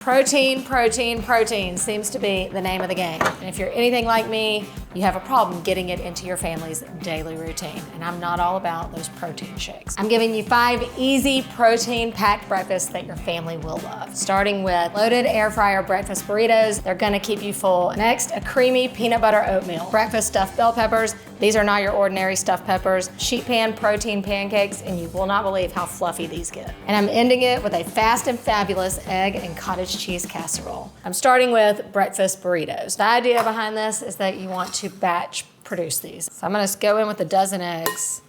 Protein, protein, protein seems to be the name of the game. And if you're anything like me, you have a problem getting it into your family's daily routine. And I'm not all about those protein shakes. I'm giving you 5 easy protein-packed breakfasts that your family will love. Starting with loaded air fryer breakfast burritos. They're gonna keep you full. Next, a creamy peanut butter oatmeal. Breakfast stuffed bell peppers. These are not your ordinary stuffed peppers. Sheet pan protein pancakes, and you will not believe how fluffy these get. And I'm ending it with a fast and fabulous egg and cottage cheese casserole. I'm starting with breakfast burritos. The idea behind this is that you want to batch produce these. So I'm gonna go in with a dozen eggs.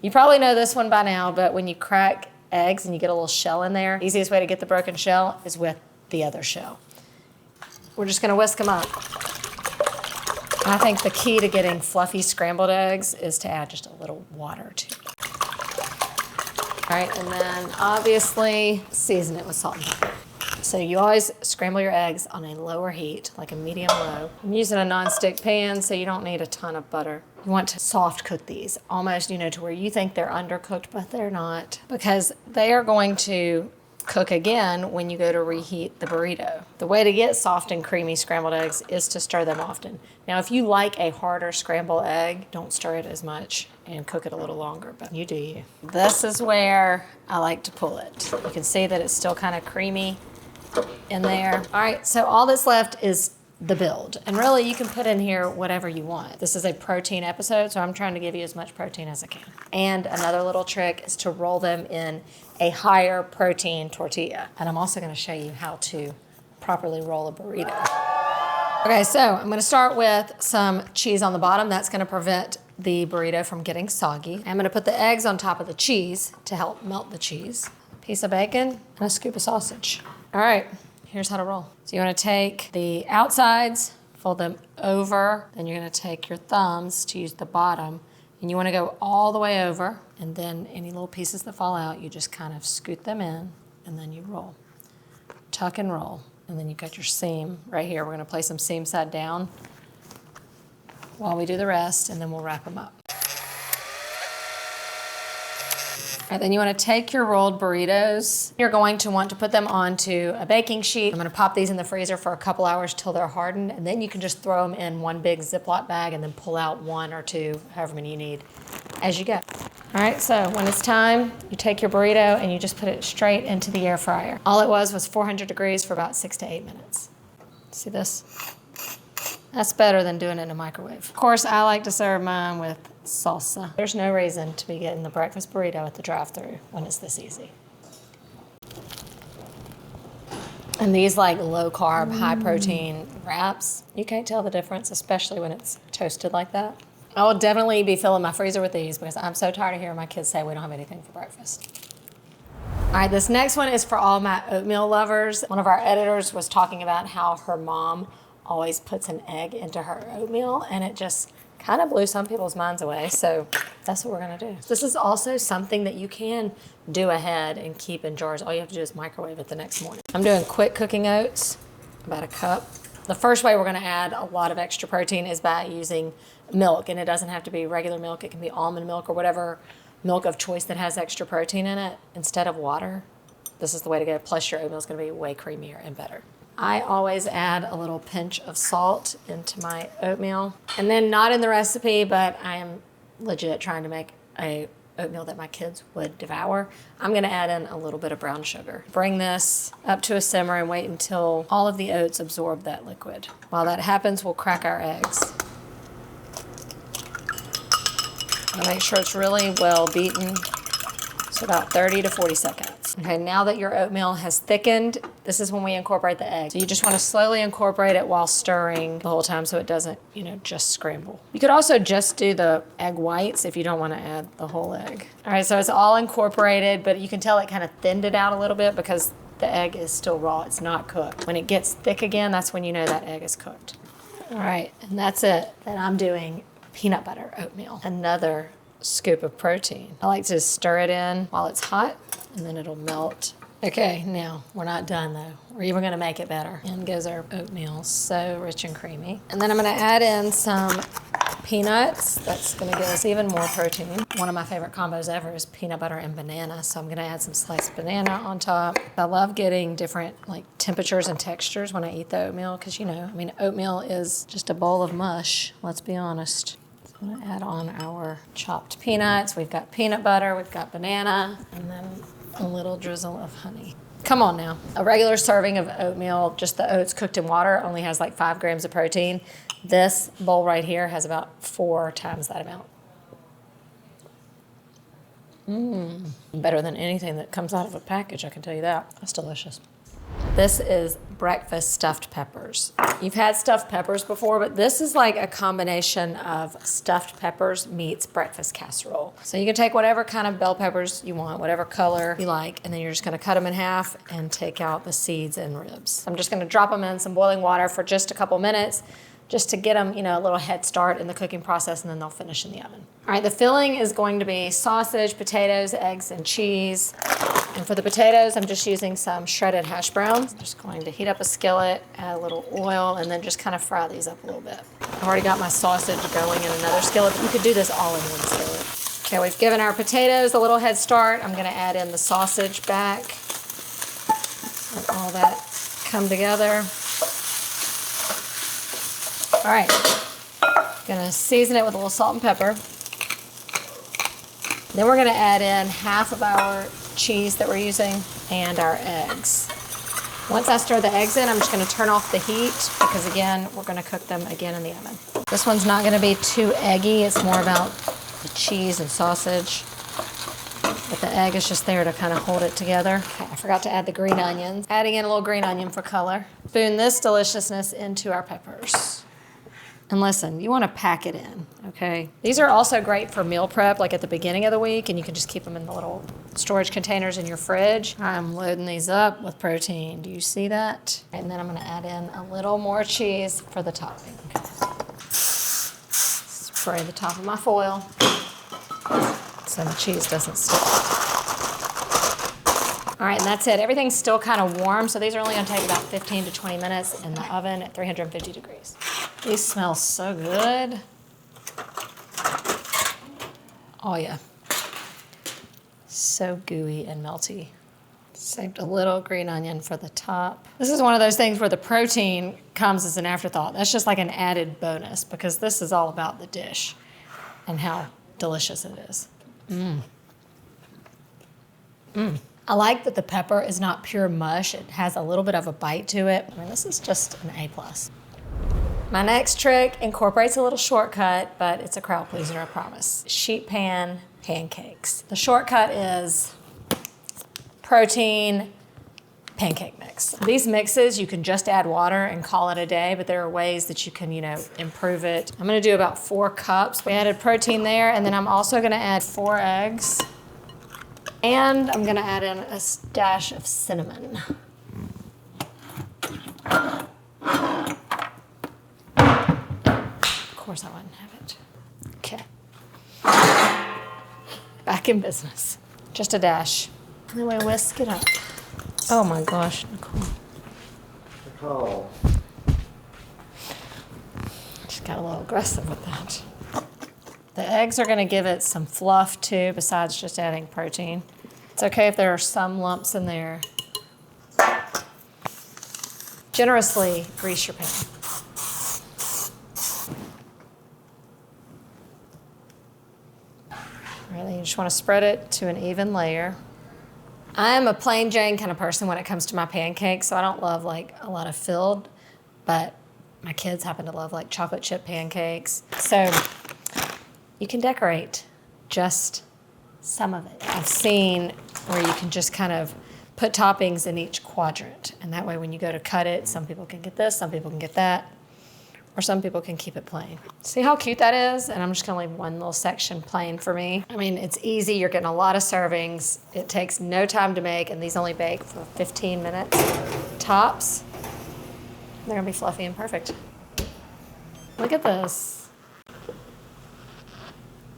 You probably know this one by now, but when you crack eggs and you get a little shell in there, the easiest way to get the broken shell is with the other shell. We're just gonna whisk them up. I think the key to getting fluffy scrambled eggs is to add just a little water to it. All right, and then obviously season it with salt and pepper. So you always scramble your eggs on a lower heat, like a medium-low. I'm using a non-stick pan, so you don't need a ton of butter. You want to soft cook these, almost, to where you think they're undercooked, but they're not, because they are going to cook again when you go to reheat the burrito. The way to get soft and creamy scrambled eggs is to stir them often. Now, if you like a harder scrambled egg, don't stir it as much and cook it a little longer, but you do you. This is where I like to pull it. You can see that it's still kind of creamy in there. All right, so all that's left is the build. And really, you can put in here whatever you want. This is a protein episode, so I'm trying to give you as much protein as I can. And another little trick is to roll them in a higher protein tortilla. And I'm also gonna show you how to properly roll a burrito. Okay, so I'm gonna start with some cheese on the bottom. That's gonna prevent the burrito from getting soggy. I'm gonna put the eggs on top of the cheese to help melt the cheese. A piece of bacon and a scoop of sausage. All right, here's how to roll. So you wanna take the outsides, fold them over, then you're gonna take your thumbs to use the bottom, and you wanna go all the way over, and then any little pieces that fall out, you just kind of scoot them in, and then you roll. Tuck and roll, and then you got your seam right here. We're gonna place them seam side down while we do the rest, and then we'll wrap them up. All right, then you wanna take your rolled burritos. You're going to want to put them onto a baking sheet. I'm gonna pop these in the freezer for a couple hours till they're hardened, and then you can just throw them in one big Ziploc bag and then pull out 1 or 2, however many you need, as you go. All right, so when it's time, you take your burrito and you just put it straight into the air fryer. All it was 400 degrees for about 6 to 8 minutes. See this? That's better than doing it in a microwave. Of course, I like to serve mine with salsa. There's no reason to be getting the breakfast burrito at the drive-thru when it's this easy. And these like low-carb, high-protein wraps, you can't tell the difference, especially when it's toasted like that. I will definitely be filling my freezer with these because I'm so tired of hearing my kids say we don't have anything for breakfast. All right, this next one is for all my oatmeal lovers. One of our editors was talking about how her mom always puts an egg into her oatmeal, and it just kind of blew some people's minds away, so that's what we're gonna do. This is also something that you can do ahead and keep in jars. All you have to do is microwave it the next morning. I'm doing quick cooking oats, about a cup. The first way we're gonna add a lot of extra protein is by using milk, and it doesn't have to be regular milk. It can be almond milk or whatever milk of choice that has extra protein in it instead of water. This is the way to go, plus your oatmeal is gonna be way creamier and better. I always add a little pinch of salt into my oatmeal. And then not in the recipe, but I am legit trying to make a oatmeal that my kids would devour. I'm gonna add in a little bit of brown sugar. Bring this up to a simmer and wait until all of the oats absorb that liquid. While that happens, we'll crack our eggs. And make sure it's really well beaten. So about 30 to 40 seconds. Okay, now that your oatmeal has thickened, this is when we incorporate the egg. So you just want to slowly incorporate it while stirring the whole time so it doesn't, just scramble. You could also just do the egg whites if you don't want to add the whole egg. All right, so it's all incorporated, but you can tell it kind of thinned it out a little bit because the egg is still raw, it's not cooked. When it gets thick again, that's when you know that egg is cooked. All right, and that's it. Then I'm doing peanut butter oatmeal, another scoop of protein. I like to stir it in while it's hot, and then it'll melt. Okay, now we're not done though. We're even gonna make it better. In goes our oatmeal, so rich and creamy. And then I'm gonna add in some peanuts. That's gonna give us even more protein. One of my favorite combos ever is peanut butter and banana. So I'm gonna add some sliced banana on top. I love getting different like temperatures and textures when I eat the oatmeal, because you know, I mean, oatmeal is just a bowl of mush, let's be honest. So I'm gonna add on our chopped peanuts. We've got peanut butter, we've got banana, and then a little drizzle of honey. Come on now. A regular serving of oatmeal, just the oats cooked in water, only has like 5 grams of protein. This bowl right here has about 4 times that amount. Better than anything that comes out of a package, I can tell you that. That's delicious. This is breakfast stuffed peppers. You've had stuffed peppers before, but this is like a combination of stuffed peppers meets breakfast casserole. So you can take whatever kind of bell peppers you want, whatever color you like, and then you're just gonna cut them in half and take out the seeds and ribs. I'm just gonna drop them in some boiling water for just a couple minutes, just to get them, you know, a little head start in the cooking process, and then they'll finish in the oven. All right, the filling is going to be sausage, potatoes, eggs, and cheese. And for the potatoes, I'm just using some shredded hash browns. I'm just going to heat up a skillet, add a little oil, and then just kind of fry these up a little bit. I've already got my sausage going in another skillet, but you could do this all in one skillet. Okay, we've given our potatoes a little head start. I'm gonna add in the sausage back. Let all that come together. All right, gonna season it with a little salt and pepper. Then we're gonna add in half of our cheese that we're using and our eggs. Once I stir the eggs in, I'm just gonna turn off the heat because again, we're gonna cook them again in the oven. This one's not gonna be too eggy. It's more about the cheese and sausage. But the egg is just there to kind of hold it together. Okay, I forgot to add the green onions. Adding in a little green onion for color. Spoon this deliciousness into our peppers. And listen, you want to pack it in, okay? These are also great for meal prep, like at the beginning of the week, and you can just keep them in the little storage containers in your fridge. I'm loading these up with protein. Do you see that? And then I'm gonna add in a little more cheese for the topping. Spray the top of my foil so the cheese doesn't stick. All right, and that's it. Everything's still kind of warm, so these are only gonna take about 15 to 20 minutes in the oven at 350 degrees. These smell so good. Oh yeah. So gooey and melty. Saved a little green onion for the top. This is one of those things where the protein comes as an afterthought. That's just like an added bonus because this is all about the dish and how delicious it is. I like that the pepper is not pure mush. It has a little bit of a bite to it. I mean, this is just an A+. My next trick incorporates a little shortcut, but it's a crowd pleaser, I promise. Sheet pan pancakes. The shortcut is protein pancake mix. These mixes, you can just add water and call it a day, but there are ways that you can, you know, improve it. I'm gonna do about 4 cups. We added protein there, and then I'm also gonna add 4 eggs. And I'm gonna add in a dash of cinnamon. Of course I wouldn't have it. Okay. Back in business. Just a dash. And then we whisk it up. Oh my gosh, Nicole. Just got a little aggressive with that. The eggs are gonna give it some fluff too, besides just adding protein. It's okay if there are some lumps in there. Generously grease your pan. Really, you just wanna spread it to an even layer. I'm a plain Jane kind of person when it comes to my pancakes, so I don't love like a lot of filled, but my kids happen to love like chocolate chip pancakes. So you can decorate just some of it. I've seen where you can just kind of put toppings in each quadrant, and that way when you go to cut it, some people can get this, some people can get that, or some people can keep it plain. See how cute that is? And I'm just gonna leave one little section plain for me. I mean, it's easy, you're getting a lot of servings. It takes no time to make, and these only bake for 15 minutes tops. They're gonna be fluffy and perfect. Look at this.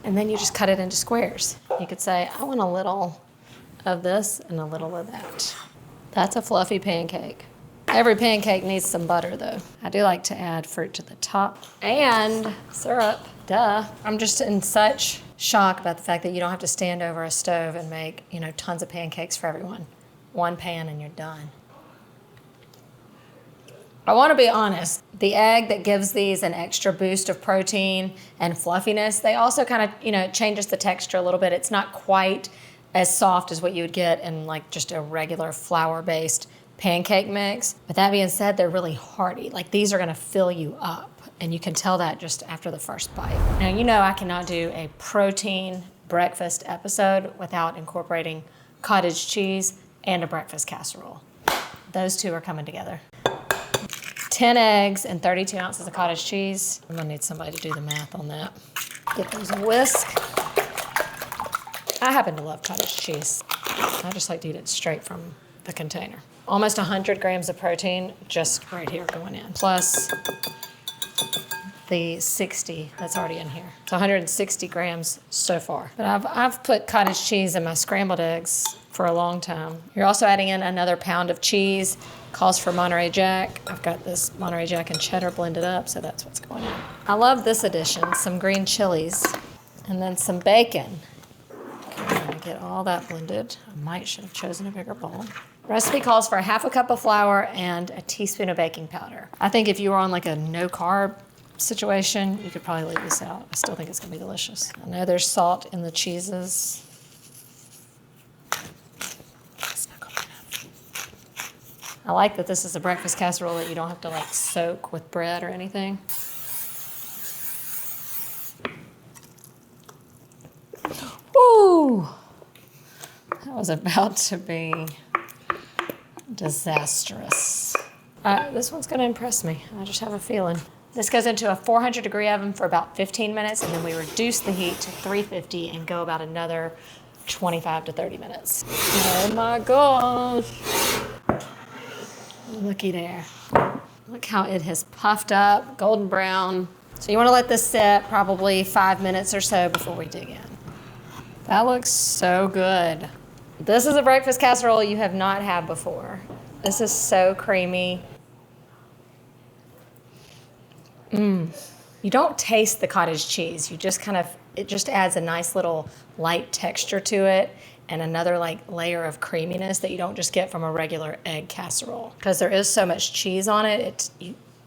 And then you just cut it into squares. You could say, I want a little of this and a little of that. That's a fluffy pancake. Every pancake needs some butter though. I do like to add fruit to the top and syrup, duh. I'm just in such shock about the fact that you don't have to stand over a stove and make, tons of pancakes for everyone. One pan and you're done. I want to be honest, the egg that gives these an extra boost of protein and fluffiness, they also kind of, changes the texture a little bit. It's not quite as soft as what you would get in like just a regular flour-based pancake mix. But that being said, they're really hearty. Like these are gonna fill you up, and you can tell that just after the first bite. Now, I cannot do a protein breakfast episode without incorporating cottage cheese and a breakfast casserole. Those two are coming together. 10 eggs and 32 ounces of cottage cheese. I'm gonna need somebody to do the math on that. Get those whisk. I happen to love cottage cheese. I just like to eat it straight from the container. Almost 100 grams of protein just right here going in, plus the 60 that's already in here. It's 160 grams so far. But I've put cottage cheese in my scrambled eggs for a long time. You're also adding in another pound of cheese. Calls for Monterey Jack. I've got this Monterey Jack and cheddar blended up, so that's what's going on. I love this addition, some green chilies, and then some bacon. Okay, I'm gonna get all that blended. I should have chosen a bigger bowl. Recipe calls for 1/2 cup of flour and a teaspoon of baking powder. I think if you were on like a no carb situation, you could probably leave this out. I still think it's gonna be delicious. I know there's salt in the cheeses. It's not gonna be enough. I like that this is a breakfast casserole that you don't have to like soak with bread or anything. Woo! That was about to be disastrous. This one's gonna impress me. I just have a feeling. This goes into a 400-degree oven for about 15 minutes, and then we reduce the heat to 350 and go about another 25 to 30 minutes. Oh my gosh. Looky there. Look how it has puffed up, golden brown. So you wanna let this sit probably 5 minutes or so before we dig in. That looks so good. This is a breakfast casserole you have not had before. This is so creamy. You don't taste the cottage cheese. You just it just adds a nice little light texture to it and another like layer of creaminess that you don't just get from a regular egg casserole. Because there is so much cheese on it,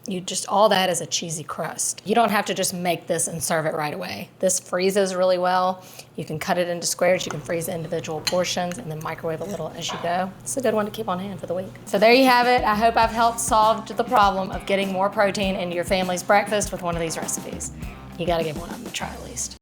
you just, all that is a cheesy crust. You don't have to just make this and serve it right away. This freezes really well. You can cut it into squares, you can freeze individual portions and then microwave a little as you go. It's a good one to keep on hand for the week. So there you have it. I hope I've helped solve the problem of getting more protein into your family's breakfast with one of these recipes. You gotta give one of them a try at least.